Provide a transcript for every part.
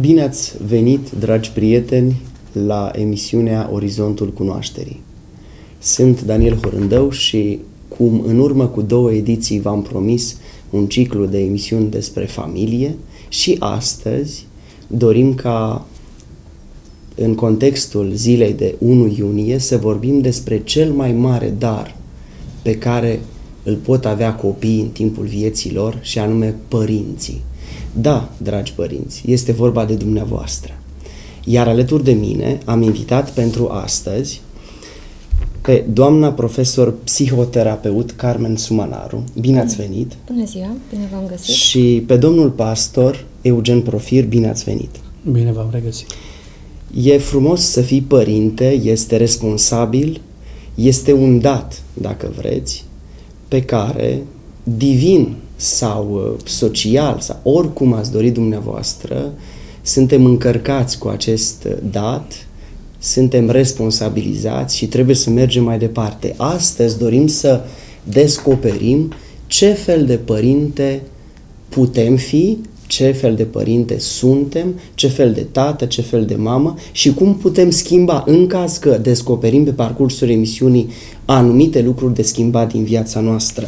Bine ați venit, dragi prieteni, la emisiunea Orizontul Cunoașterii. Sunt Daniel Horândău și, cum în urmă cu 2 ediții v-am promis un ciclu de emisiuni despre familie, și astăzi dorim ca, în contextul zilei de 1 iunie, să vorbim despre cel mai mare dar pe care îl pot avea copiii în timpul vieții lor, și anume părinții. Da, dragi părinți, este vorba de dumneavoastră. Iar alături de mine am invitat pentru astăzi pe doamna profesor psihoterapeut Carmen Sumanaru. Bine ați venit! Bună ziua, bine v-am găsit! Și pe domnul pastor Eugen Profir. Bine ați venit! Bine v-am regăsit! E frumos să fii părinte, este responsabil, este un dat, dacă vreți, pe care, divin sau social, sau oricum ați dori dumneavoastră, suntem încărcați cu acest dat, suntem responsabilizați și trebuie să mergem mai departe. Astăzi dorim să descoperim ce fel de părinte putem fi, ce fel de părinte suntem, ce fel de tată, ce fel de mamă și cum putem schimba, în caz că descoperim pe parcursul emisiunii anumite lucruri de schimbat din viața noastră.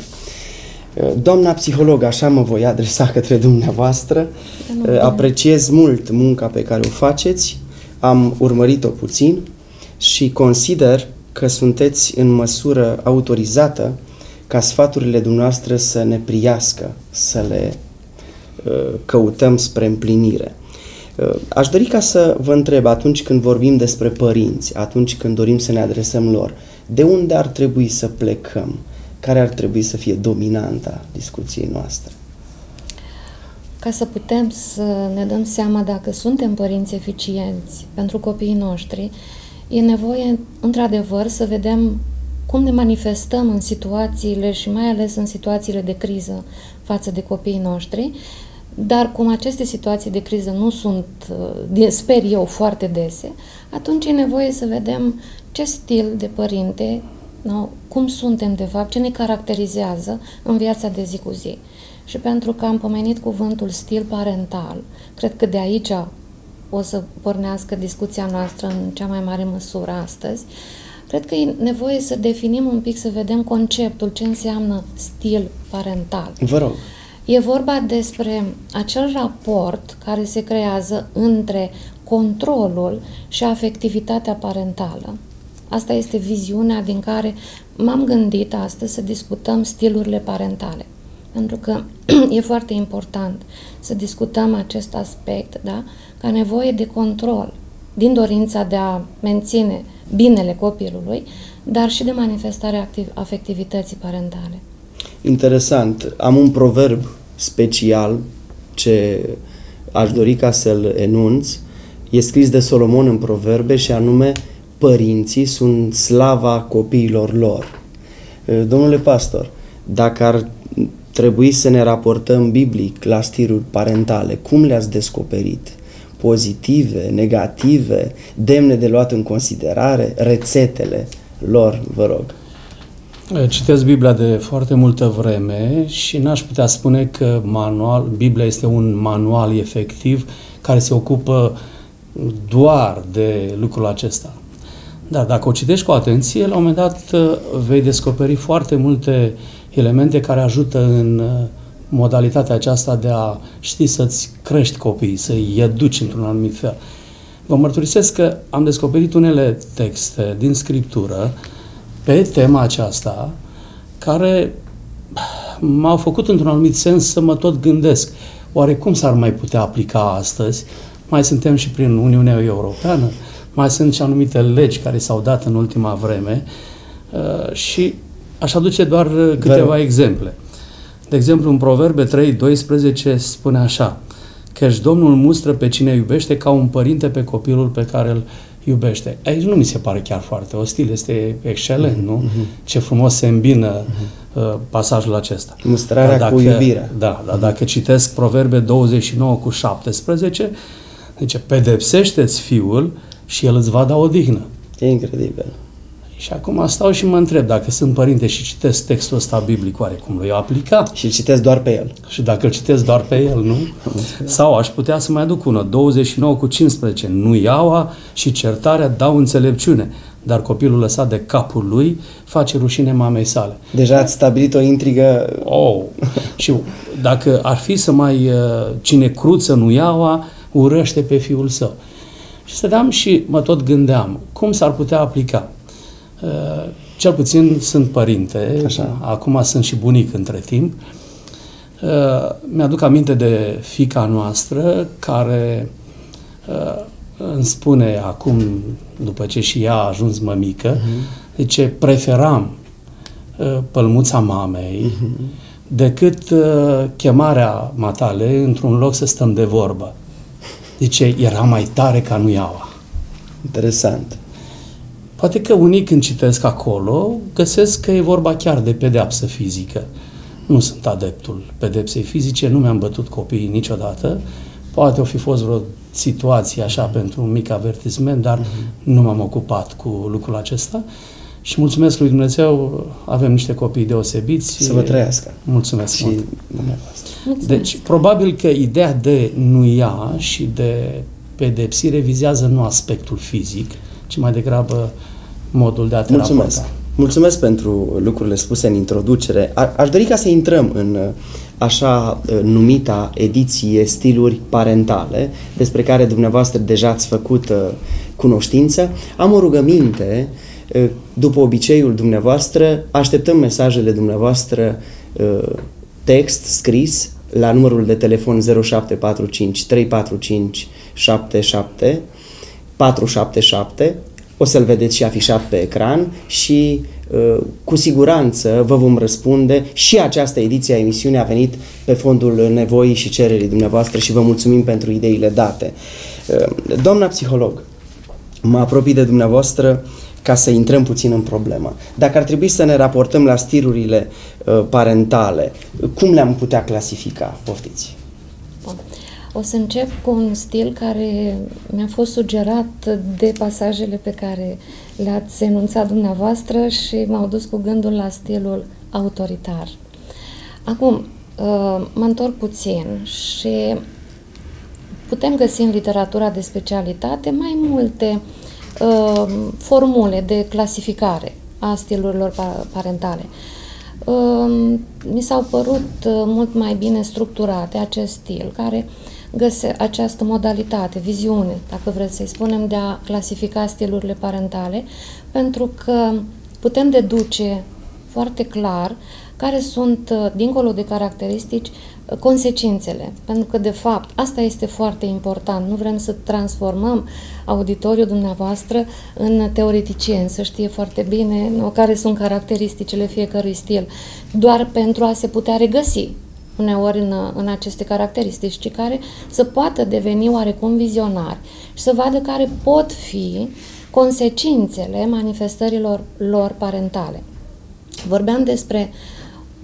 Doamna psiholog, așa mă voi adresa către dumneavoastră. Apreciez mult munca pe care o faceți, am urmărit-o puțin și consider că sunteți în măsură autorizată ca sfaturile dumneavoastră să ne priască, să le căutăm spre împlinire. Aș dori ca să vă întreb, atunci când vorbim despre părinți, atunci când dorim să ne adresăm lor, de unde ar trebui să plecăm? Care ar trebui să fie dominanta discuției noastre? Ca să putem să ne dăm seama dacă suntem părinți eficienți pentru copiii noștri, e nevoie, într-adevăr, să vedem cum ne manifestăm în situațiile și mai ales în situațiile de criză față de copiii noștri, dar cum aceste situații de criză nu sunt, sper eu, foarte dese, atunci e nevoie să vedem ce stil de părinte, cum suntem de fapt, ce ne caracterizează în viața de zi cu zi. Și pentru că am pomenit cuvântul stil parental, cred că de aici o să pornească discuția noastră în cea mai mare măsură astăzi, cred că e nevoie să definim un pic, să vedem conceptul, ce înseamnă stil parental. Vă rog. E vorba despre acel raport care se creează între controlul și afectivitatea parentală. Asta este viziunea din care m-am gândit astăzi să discutăm stilurile parentale. Pentru că e foarte important să discutăm acest aspect, da? Ca nevoie de control, din dorința de a menține binele copilului, dar și de manifestarea afectivității parentale. Interesant. Am un proverb special ce aș dori ca să-l enunț. E scris de Solomon în Proverbe și anume: părinții sunt slava copiilor lor. Domnule pastor, dacă ar trebui să ne raportăm biblic la stiluri parentale, cum le-ați descoperit? Pozitive, negative, demne de luat în considerare, rețetele lor, vă rog. Citesc Biblia de foarte multă vreme și n-aș putea spune că Biblia este un manual efectiv care se ocupă doar de lucrul acesta. Dar dacă o citești cu atenție, la un moment dat vei descoperi foarte multe elemente care ajută în modalitatea aceasta de a ști să-ți crești copiii, să-i educi într-un anumit fel. Vă mărturisesc că am descoperit unele texte din Scriptură pe tema aceasta care m-au făcut într-un anumit sens să mă tot gândesc. Oare cum s-ar mai putea aplica astăzi? Mai suntem și prin Uniunea Europeană, mai sunt și anumite legi care s-au dat în ultima vreme și aș aduce doar câteva exemple. De exemplu, în Proverbe 3:12 spune așa: căci Domnul mustră pe cine iubește ca un părinte pe copilul pe care îl iubește. Aici nu mi se pare chiar foarte ostil, este excelent, nu? Ce frumos se îmbină pasajul acesta. Mustrarea cu iubirea. Da, dar dacă citesc Proverbe 29:17, zice: pedepsește-ți fiul și el îți va da odihnă. E incredibil. Și acum stau și mă întreb, dacă sunt părinte și citesc textul ăsta biblic, oare cum l-i aplica? Și îl citesc doar pe el. Și dacă îl citesc doar pe el, nu? Sau aș putea să mai aduc unul, 29:15, nu iaua și certarea dau înțelepciune, dar copilul lăsat de capul lui face rușine mamei sale. Deja ați stabilit o intrigă. Oh. Și dacă ar fi să mai cine cruță nu iaua, urăște pe fiul său. Și stăteam și mă tot gândeam, cum s-ar putea aplica? Cel puțin sunt părinte, așa. Acum sunt și bunic între timp. Mi-aduc aminte de fiica noastră care îmi spune acum, după ce și ea a ajuns mămică, zice, preferam pălmuța mamei decât chemarea matale într-un loc să stăm de vorbă. Zice, era mai tare ca nu iaua. Interesant. Poate că unii când citesc acolo găsesc că e vorba chiar de pedeapsă fizică. Nu sunt adeptul pedepsei fizice, nu mi-am bătut copiii niciodată. Poate o fi fost vreo situație așa pentru un mic avertisment, dar nu m-am ocupat cu lucrul acesta. Și mulțumesc lui Dumnezeu, avem niște copii deosebiți. Să vă trăiască. Mulțumesc și mult. Dumneavoastră. Deci, probabil că ideea de nuia și de pedepsire vizează nu aspectul fizic, ci mai degrabă modul de a te raporta. Mulțumesc pentru lucrurile spuse în introducere. Aș dori ca să intrăm în așa numita ediție Stiluri parentale, despre care dumneavoastră deja ați făcut cunoștință. Am o rugăminte, după obiceiul dumneavoastră, așteptăm mesajele dumneavoastră text, scris, la numărul de telefon 0745 345 77 477. O să-l vedeți și afișat pe ecran și cu siguranță vă vom răspunde. Și această ediție a emisiunii a venit pe fondul nevoii și cererii dumneavoastră și vă mulțumim pentru ideile date. Doamna psiholog, mă apropii de dumneavoastră ca să intrăm puțin în problemă. Dacă ar trebui să ne raportăm la stilurile parentale, cum le-am putea clasifica? Poftiți! Bun. O să încep cu un stil care mi-a fost sugerat de pasajele pe care le-ați enunțat dumneavoastră și m-au dus cu gândul la stilul autoritar. Acum, mă întorc puțin și putem găsi în literatura de specialitate mai multe formule de clasificare a stilurilor parentale. Mi s-au părut mult mai bine structurate acest stil, care această modalitate, viziune, dacă vreți să-i spunem, de a clasifica stilurile parentale, pentru că putem deduce foarte clar care sunt, dincolo de caracteristici, consecințele. Pentru că, de fapt, asta este foarte important. Nu vrem să transformăm auditoriul dumneavoastră în teoreticieni, să știe foarte bine care sunt caracteristicile fiecărui stil, doar pentru a se putea regăsi uneori în aceste caracteristici, ci care să poată deveni oarecum vizionari și să vadă care pot fi consecințele manifestărilor lor parentale. Vorbeam despre,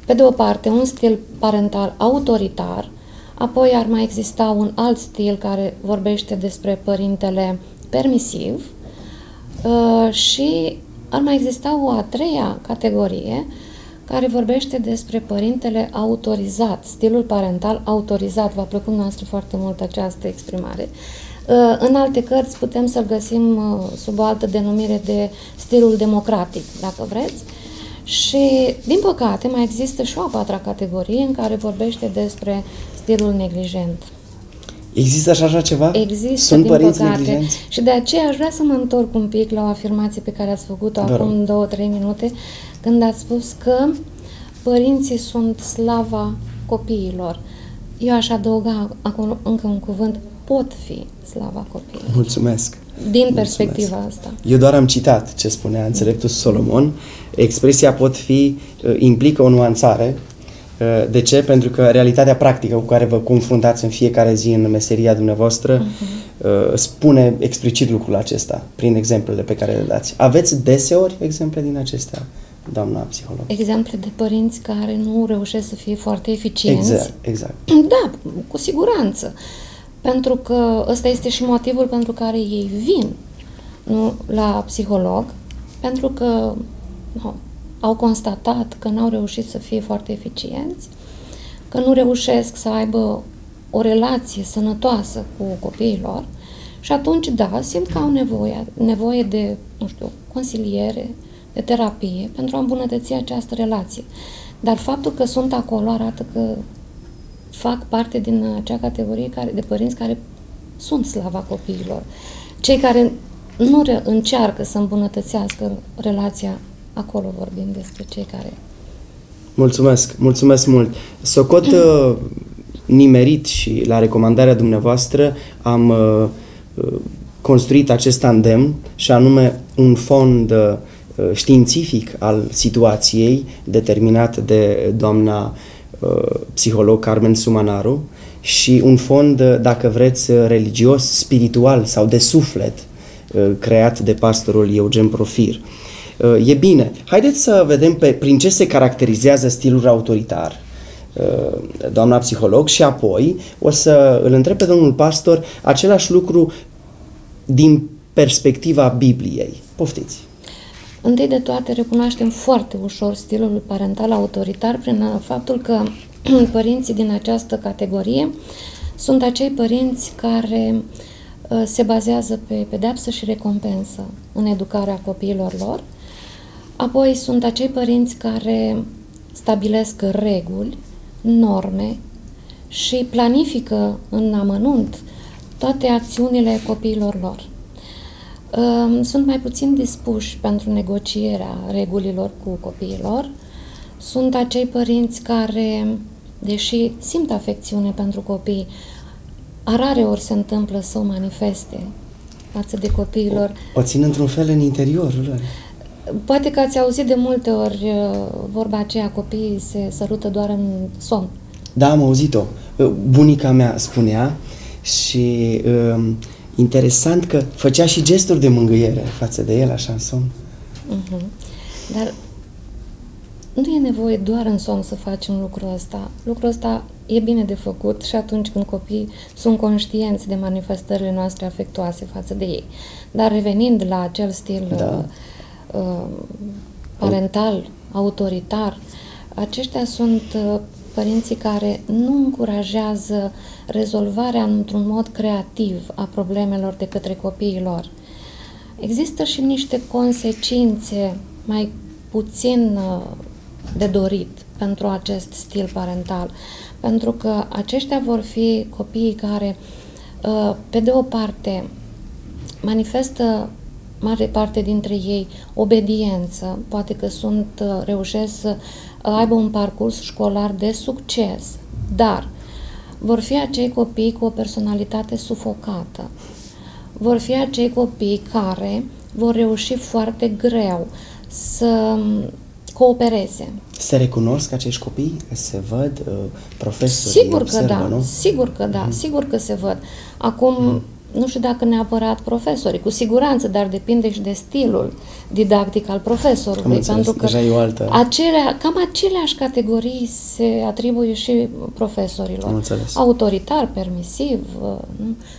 pe de o parte, un stil parental autoritar, apoi ar mai exista un alt stil care vorbește despre părintele permisiv și ar mai exista o a treia categorie care vorbește despre părintele autorizat, stilul parental autorizat. V-a plăcut noastră foarte mult această exprimare. În alte cărți putem să-l găsim sub o altă denumire de stilul democratic, dacă vreți. Și, din păcate, mai există și o a patra categorie în care vorbește despre stilul neglijent. Există și așa ceva? Există, Sunt din părinți păcate. neglijenți? Și de aceea aș vrea să mă întorc un pic la o afirmație pe care ați făcut-o acum 2-3 minute, când ați spus că părinții sunt slava copiilor. Eu aș adăuga acolo încă un cuvânt, pot fi slava copiilor. Mulțumesc! Din perspectiva asta. Eu doar am citat ce spunea înțeleptul Solomon. Expresia pot fi implică o nuanțare. De ce? Pentru că realitatea practică cu care vă confruntați în fiecare zi în meseria dumneavoastră spune explicit lucrul acesta, prin exemplele pe care le dați. Aveți deseori exemple din acestea, doamna psiholog? Exemple de părinți care nu reușesc să fie foarte eficienți? Exact. Da, cu siguranță. Pentru că ăsta este și motivul pentru care ei vin, nu, la psiholog, pentru că au constatat că n-au reușit să fie foarte eficienți, că nu reușesc să aibă o relație sănătoasă cu copiii lor și atunci, da, simt că au nevoie de, nu știu, consiliere, de terapie pentru a îmbunătăți această relație. Dar faptul că sunt acolo arată că fac parte din acea categorie de părinți care sunt slava copiilor. Cei care nu încearcă să îmbunătățească relația, acolo vorbim despre cei care... Mulțumesc mult! Socot nimerit și la recomandarea dumneavoastră am construit acest tandem și anume un fond științific al situației determinat de doamna psiholog Carmen Sumanaru și un fond, dacă vreți, religios, spiritual sau de suflet creat de pastorul Eugen Profir. E bine, haideți să vedem prin ce se caracterizează stilul autoritar, doamna psiholog, și apoi o să îl întreb pe domnul pastor același lucru din perspectiva Bibliei. Poftiți! Întâi de toate, recunoaștem foarte ușor stilul parental autoritar prin faptul că părinții din această categorie sunt acei părinți care se bazează pe pedeapsă și recompensă în educarea copiilor lor. Apoi sunt acei părinți care stabilesc reguli, norme și planifică în amănunt toate acțiunile copiilor lor. Sunt mai puțin dispuși pentru negocierea regulilor cu copiilor. Sunt acei părinți care, deși simt afecțiune pentru copii, rareori se întâmplă să o manifeste față de copiilor. O țin într-un fel în interiorul lor. Poate că ați auzit de multe ori vorba aceea, copiii se sărută doar în somn. Da, am auzit-o. Bunica mea spunea și interesant că făcea și gesturi de mângâiere față de el, așa, în somn. Dar nu e nevoie doar în somn să facem lucrul ăsta. Lucrul ăsta e bine de făcut și atunci când copiii sunt conștienți de manifestările noastre afectuoase față de ei. Dar revenind la acel stil parental, autoritar, aceștia sunt părinții care nu încurajează rezolvarea într-un mod creativ a problemelor de către copiii lor. Există și niște consecințe mai puțin de dorit pentru acest stil parental, pentru că aceștia vor fi copiii care, pe de o parte, manifestă mare parte dintre ei obediență, poate că reușesc să aibă un parcurs școlar de succes, dar vor fi acei copii cu o personalitate sufocată, vor fi acei copii care vor reuși foarte greu să coopereze. Se recunosc acești copii? Se văd profesorii? Sigur că da, nu? Sigur că da, sigur că se văd. Acum, nu știu dacă neapărat profesorii, cu siguranță, dar depinde și de stilul didactic al profesorului. Pentru că cam aceleași categorii se atribuie și profesorilor. Autoritar, permisiv,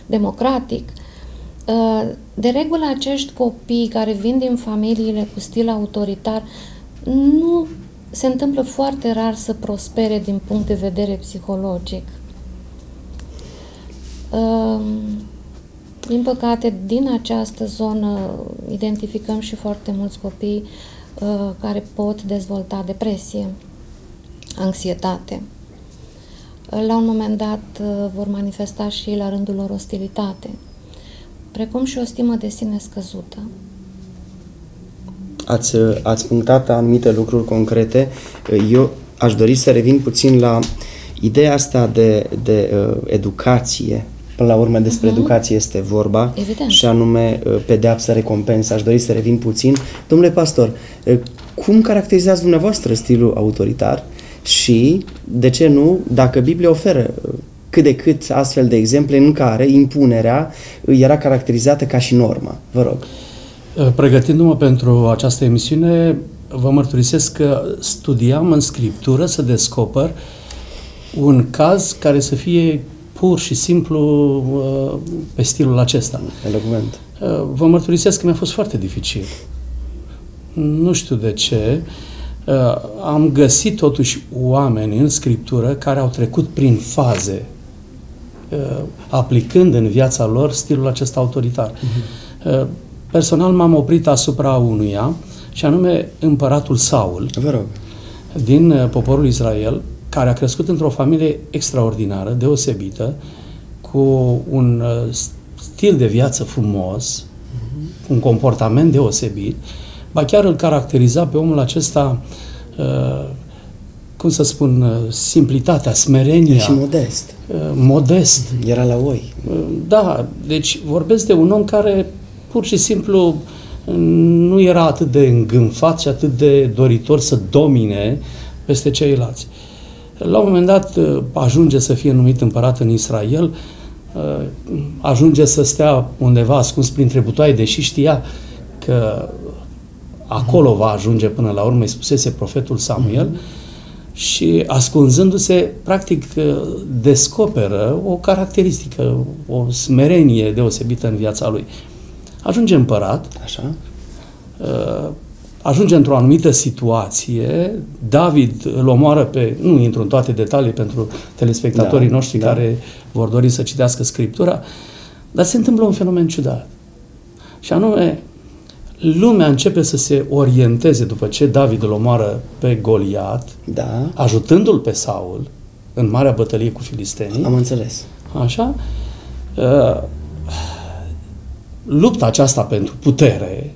democratic. De regulă, acești copii care vin din familiile cu stil autoritar nu se întâmplă foarte rar să prospere din punct de vedere psihologic. Din păcate, din această zonă identificăm și foarte mulți copii care pot dezvolta depresie, anxietate. La un moment dat vor manifesta și la rândul lor ostilitate, precum și o stimă de sine scăzută. Ați punctat anumite lucruri concrete. Eu aș dori să revin puțin la ideea asta de educație. Până la urmă despre educație este vorba. Evident. Și anume pedeapsă, recompensă. Aș dori să revin puțin. Domnule pastor, cum caracterizați dumneavoastră stilul autoritar și, de ce nu, dacă Biblia oferă cât de cât astfel de exemple în care impunerea era caracterizată ca și normă? Vă rog. Pregătindu-mă pentru această emisiune, vă mărturisesc că studiam în Scriptură să descoper un caz care să fie pur și simplu pe stilul acesta. Elocvent. Vă mărturisesc că mi-a fost foarte dificil. Nu știu de ce. Am găsit totuși oameni în Scriptură care au trecut prin faze, aplicând în viața lor stilul acesta autoritar. Personal m-am oprit asupra unuia, și anume împăratul Saul, Vă rog. din poporul Israel, care a crescut într-o familie extraordinară, deosebită, cu un stil de viață frumos, un comportament deosebit, ba chiar îl caracteriza pe omul acesta, cum să spun, simplitatea, smerenia. Și modest. Modest. Era la oi. Da, deci vorbesc de un om care pur și simplu nu era atât de îngânfat și atât de doritor să domine peste ceilalți. La un moment dat ajunge să fie numit împărat în Israel, ajunge să stea undeva ascuns printre butoaie, deși știa că acolo va ajunge până la urmă, îi spusese profetul Samuel, și ascunzându-se, practic, descoperă o caracteristică, o smerenie deosebită în viața lui. Ajunge împărat, Așa? ajunge într-o anumită situație, David îl omoară pe... Nu intru în toate detalii pentru telespectatorii noștri care vor dori să citească Scriptura, dar se întâmplă un fenomen ciudat. Și anume, lumea începe să se orienteze după ce David îl omoară pe Goliat, Da. ajutându-l pe Saul în marea bătălie cu filistenii. Am înțeles. Așa? Lupta aceasta pentru putere,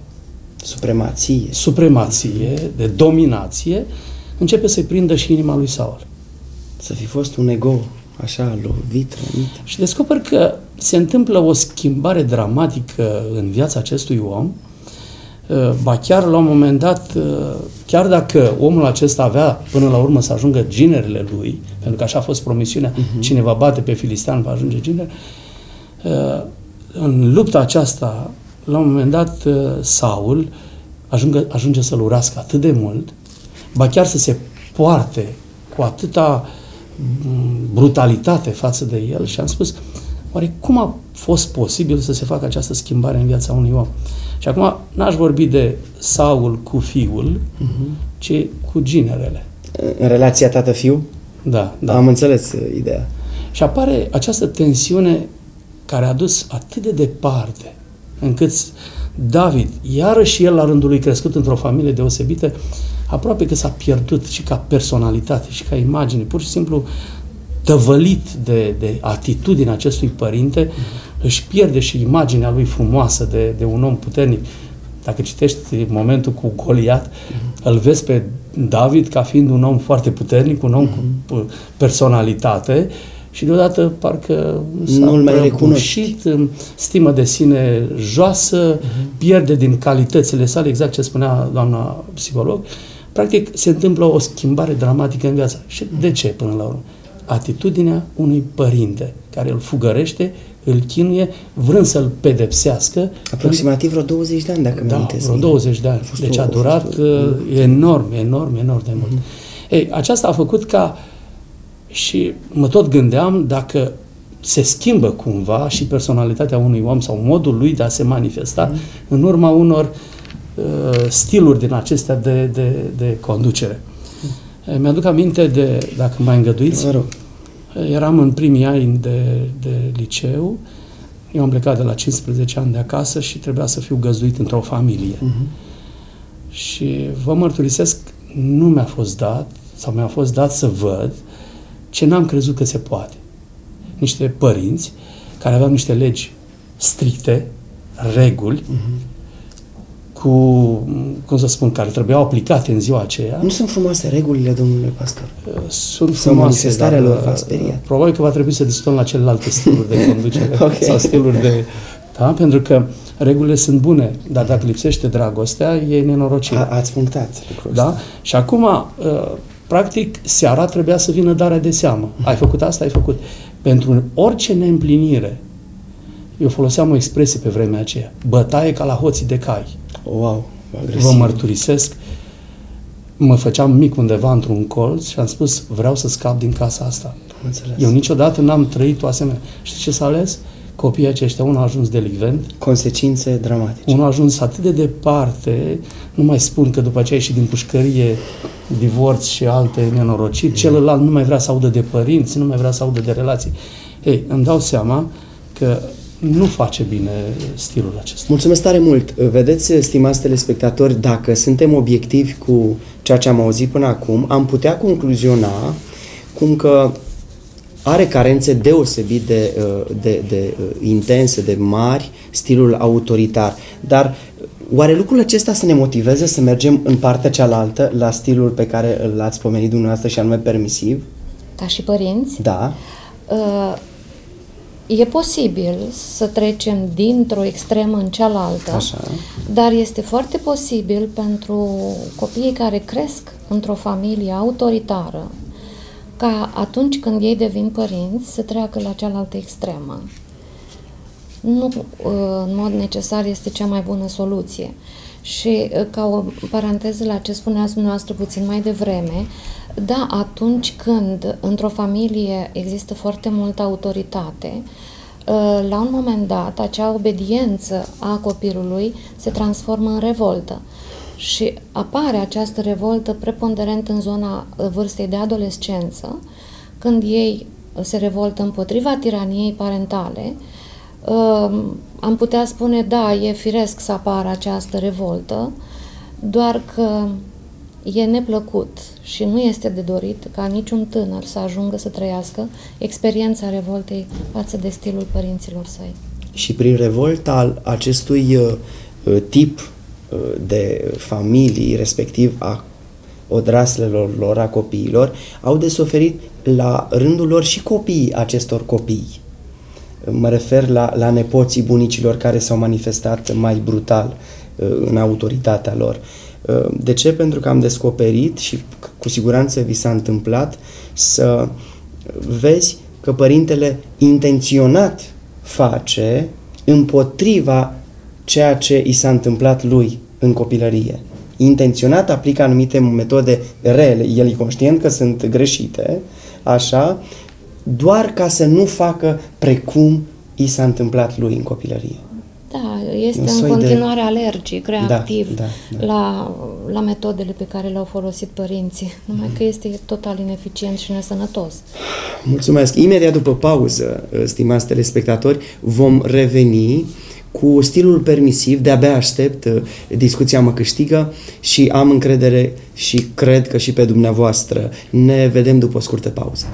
supremație, de dominație, începe să-i prindă și inima lui Saul. Să fi fost un ego așa lovit, rănit. Și descoper că se întâmplă o schimbare dramatică în viața acestui om, ba chiar la un moment dat, chiar dacă omul acesta avea până la urmă să ajungă ginerele lui, pentru că așa a fost promisiunea, cine va bate pe filistean va ajunge ginere, în lupta aceasta, la un moment dat, Saul ajunge să-l urască atât de mult, ba chiar să se poarte cu atâta brutalitate față de el, și am spus, oare cum a fost posibil să se facă această schimbare în viața unui om? Și acum n-aș vorbi de Saul cu fiul, ci cu ginerele. În relația tată-fiu? Da. Am înțeles ideea. Și apare această tensiune care a dus atât de departe, încât David, iarăși el la rândul lui crescut într-o familie deosebită, aproape că s-a pierdut și ca personalitate și ca imagine, pur și simplu tăvălit de atitudinea acestui părinte, își pierde și imaginea lui frumoasă de un om puternic. Dacă citești momentul cu Goliat, îl vezi pe David ca fiind un om foarte puternic, un om cu personalitate, și deodată parcă s-a prăbușit, stimă de sine joasă, pierde din calitățile sale, exact ce spunea doamna psiholog. Practic se întâmplă o schimbare dramatică în viața. Și de ce până la urmă? Atitudinea unui părinte care îl fugărește, îl chinuie, vrând să-l pedepsească. Aproximativ vreo 20 de ani, dacă mi amintesc. Vreo 20 de ani. Deci a durat enorm de mult. Ei, aceasta a făcut ca, și mă tot gândeam dacă se schimbă cumva și personalitatea unui om sau modul lui de a se manifesta în urma unor stiluri din acestea de conducere. Mi-aduc aminte de, dacă mai îngăduiți, eram în primii ani de liceu, eu am plecat de la 15 ani de acasă și trebuia să fiu găzduit într-o familie. Și vă mărturisesc, nu mi-a fost dat, sau mi-a fost dat să văd ce n-am crezut că se poate. Niște părinți care aveau niște legi stricte, reguli, cu, cum să spun, care trebuiau aplicate în ziua aceea. Nu sunt frumoase regulile, domnule pastor? Sunt frumoase, manifestarea lor v-a speriat. Probabil că va trebui să discutăm la celelalte stiluri de conducere sau stiluri de... Da? Pentru că regulile sunt bune, dar dacă lipsește dragostea, e nenorocire. Ați punctat lucrul da? ăsta. Și acum, practic, seara trebuia să vină darea de seamă. Ai făcut asta, ai făcut. Pentru orice neîmplinire, eu foloseam o expresie pe vremea aceea, bătaie ca la hoții de cai. Wow, agresiv. Vă mărturisesc, mă făceam mic undeva într-un colț și am spus, vreau să scap din casa asta. Am înțeles. Eu niciodată n-am trăit o asemenea. Știi ce s-a ales? copiii aceștia, unul a ajuns delicvent, Consecințe dramatice. unul a ajuns atât de departe, nu mai spun că după aceea a ieșit din pușcărie, divorț și alte nenorociri, celălalt nu mai vrea să audă de părinți, nu mai vrea să audă de relații. Ei, îmi dau seama că nu face bine stilul acesta. Mulțumesc tare mult! Vedeți, stimați telespectatori, dacă suntem obiectivi cu ceea ce am auzit până acum, am putea concluziona cum că are carențe deosebit de intense, de mari, stilul autoritar. Dar oare lucrul acesta să ne motiveze să mergem în partea cealaltă, la stilul pe care l-ați pomenit dumneavoastră și anume permisiv? Ca și părinți? Da. E posibil să trecem dintr-o extremă în cealaltă, Așa. dar este foarte posibil pentru copiii care cresc într-o familie autoritară ca atunci când ei devin părinți să treacă la cealaltă extremă. Nu în mod necesar este cea mai bună soluție. Și ca o paranteză la ce spuneați dumneavoastră puțin mai devreme, da, atunci când într-o familie există foarte multă autoritate, la un moment dat acea obediență a copilului se transformă în revoltă și apare această revoltă preponderent în zona vârstei de adolescență, când ei se revoltă împotriva tiraniei parentale. Am putea spune, da, e firesc să apară această revoltă, doar că e neplăcut și nu este de dorit ca niciun tânăr să ajungă să trăiască experiența revoltei față de stilul părinților săi. Și prin revolta acestui tip de familii, respectiv a odraslelor lor, a copiilor, au de suferit la rândul lor și copiii acestor copii. Mă refer la nepoții bunicilor care s-au manifestat mai brutal în autoritatea lor. De ce? Pentru că am descoperit și cu siguranță vi s-a întâmplat să vezi că părintele intenționat face împotriva ceea ce i s-a întâmplat lui în copilărie. Intenționat aplică anumite metode rele, el e conștient că sunt greșite, așa, doar ca să nu facă precum i s-a întâmplat lui în copilărie. Da, este în continuare alergic, reactiv da. La metodele pe care le-au folosit părinții, numai că este total ineficient și nesănătos. Mulțumesc! Imediat după pauză, stimați telespectatori, vom reveni cu stilul permisiv, de-abia aștept, discuția mă câștigă și am încredere și cred că și pe dumneavoastră. Ne vedem după o scurtă pauză.